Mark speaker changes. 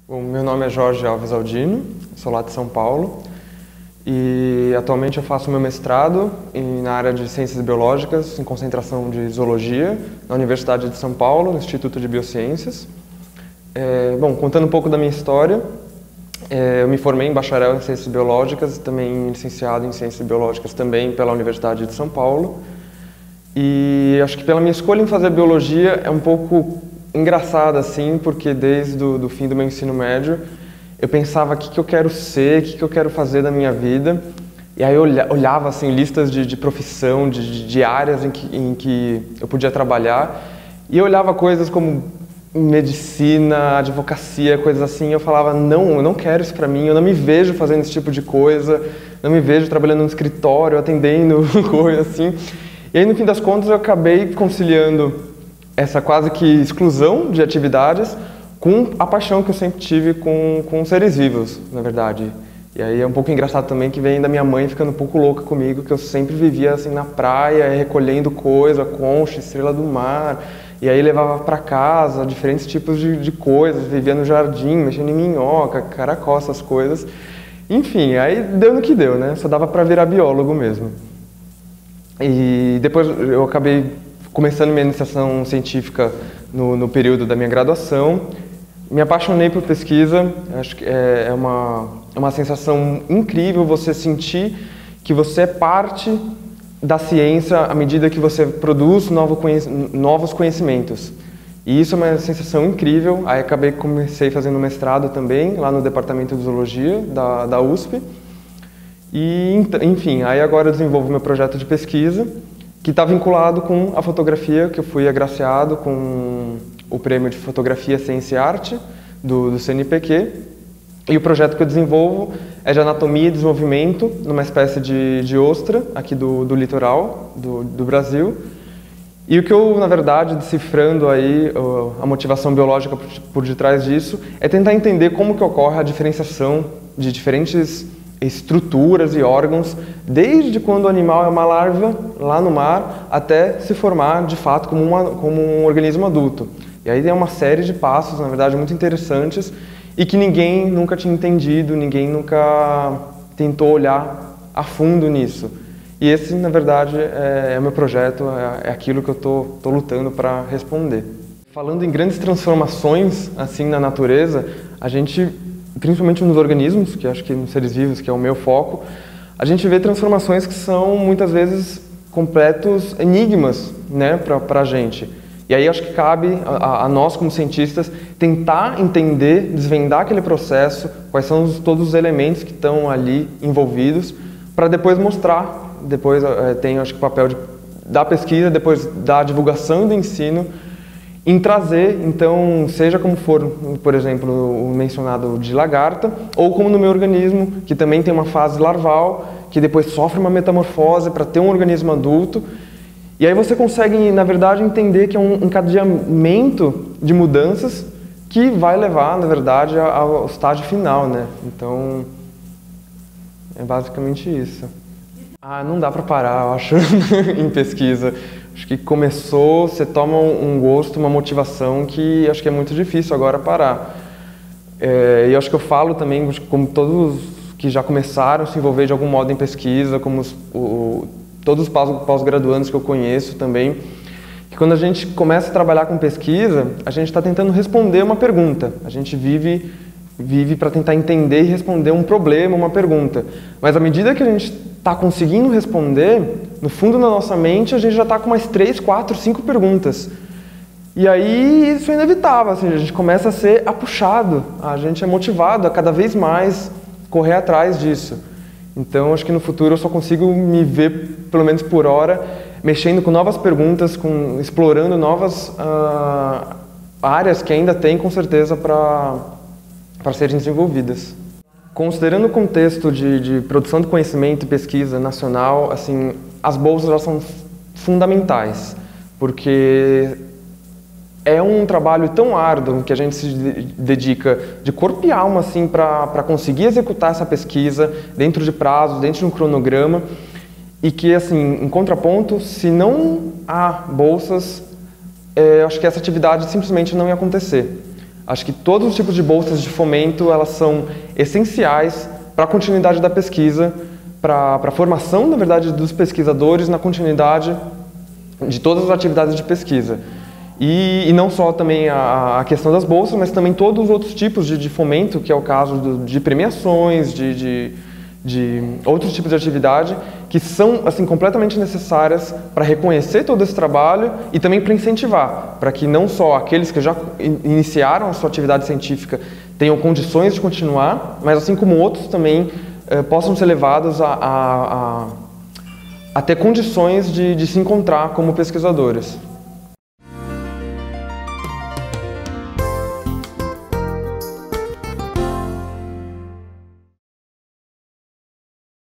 Speaker 1: Bom, meu nome é Jorge Alves Aldino, sou lá de São Paulo e atualmente eu faço meu mestrado na área de Ciências Biológicas, em concentração de Zoologia, na Universidade de São Paulo, no Instituto de Biociências. Bom, contando um pouco da minha história, eu me formei em bacharel em Ciências Biológicas e também licenciado em Ciências Biológicas também pela Universidade de São Paulo. E acho que pela minha escolha em fazer Biologia é um pouco engraçado assim, porque desde o fim do meu ensino médio eu pensava o que eu quero ser, o que eu quero fazer da minha vida. E aí eu olhava assim, listas de profissão, de áreas em que eu podia trabalhar, e eu olhava coisas como medicina, advocacia, coisas assim, e eu falava, não, eu não quero isso pra mim, eu não me vejo fazendo esse tipo de coisa, não me vejo trabalhando no escritório, atendendo, coisa assim. E aí, no fim das contas, eu acabei conciliando essa quase que exclusão de atividades com a paixão que eu sempre tive com seres vivos, na verdade. E aí é um pouco engraçado também que vem da minha mãe ficando um pouco louca comigo, que eu sempre vivia assim na praia, recolhendo coisa, concha, estrela do mar, e aí levava para casa diferentes tipos de coisas, vivia no jardim, mexendo em minhoca, caracol, essas coisas. Enfim, aí deu no que deu, né? Só dava para virar biólogo mesmo. E depois eu acabei começando minha iniciação científica no período da minha graduação. Me apaixonei por pesquisa, acho que é uma sensação incrível você sentir que você é parte da ciência à medida que você produz novos conhecimentos. E isso é uma sensação incrível. Aí comecei fazendo mestrado também, lá no Departamento de Zoologia da USP. E, enfim, aí agora eu desenvolvo meu projeto de pesquisa, que está vinculado com a fotografia, que eu fui agraciado com o Prêmio de Fotografia, Ciência e Arte do CNPq. E o projeto que eu desenvolvo é de anatomia e desenvolvimento numa espécie de ostra aqui do litoral do Brasil. E o que eu, na verdade, decifrando aí a motivação biológica por detrás disso, é tentar entender como que ocorre a diferenciação de diferentes estruturas e órgãos, desde quando o animal é uma larva lá no mar até se formar de fato como um organismo adulto. E aí tem uma série de passos, na verdade, muito interessantes e que ninguém nunca tinha entendido, ninguém nunca tentou olhar a fundo nisso. E esse, na verdade, é o meu projeto, é aquilo que eu estou lutando para responder. Falando em grandes transformações assim na natureza, a gente, principalmente nos organismos, que acho que nos seres vivos, que é o meu foco, a gente vê transformações que são muitas vezes completos enigmas, né, para a gente. E aí acho que cabe a nós como cientistas tentar entender, desvendar aquele processo, quais são todos os elementos que estão ali envolvidos, para depois mostrar. Depois tem acho que o papel da pesquisa, depois da divulgação e do ensino, em trazer, então, seja como for, por exemplo, o mencionado de lagarta, ou como no meu organismo, que também tem uma fase larval, que depois sofre uma metamorfose para ter um organismo adulto. E aí você consegue, na verdade, entender que é um encadeamento de mudanças que vai levar, na verdade, ao estágio final, né? Então, é basicamente isso. Não dá para parar, eu acho, em pesquisa. Acho que começou, você toma um gosto, uma motivação que acho que é muito difícil agora parar. E acho que eu falo também, como todos que já começaram a se envolver de algum modo em pesquisa, como todos os pós-graduandos que eu conheço também, que quando a gente começa a trabalhar com pesquisa, a gente está tentando responder uma pergunta. A gente vive para tentar entender e responder um problema, uma pergunta. Mas à medida que a gente está conseguindo responder, no fundo da nossa mente, a gente já está com mais 3, 4, 5 perguntas. E aí isso é inevitável, assim, a gente começa a ser apuxado, a gente é motivado a cada vez mais correr atrás disso. Então, acho que no futuro eu só consigo me ver, pelo menos por hora, mexendo com novas perguntas, explorando novas áreas que ainda tem, com certeza, para serem desenvolvidas. Considerando o contexto de produção de conhecimento e pesquisa nacional, assim, as bolsas já são fundamentais, porque é um trabalho tão árduo que a gente se dedica de corpo e alma assim, para conseguir executar essa pesquisa dentro de prazos, dentro de um cronograma, e que, assim, em contraponto, se não há bolsas, acho que essa atividade simplesmente não ia acontecer. Acho que todos os tipos de bolsas de fomento, elas são essenciais para a continuidade da pesquisa, para a formação, na verdade, dos pesquisadores na continuidade de todas as atividades de pesquisa. E não só também a questão das bolsas, mas também todos os outros tipos de fomento, que é o caso de premiações, de outros tipos de atividade, que são assim, completamente necessárias para reconhecer todo esse trabalho e também para incentivar, para que não só aqueles que já iniciaram a sua atividade científica tenham condições de continuar, mas assim como outros também possam ser levados a ter condições de se encontrar como pesquisadores.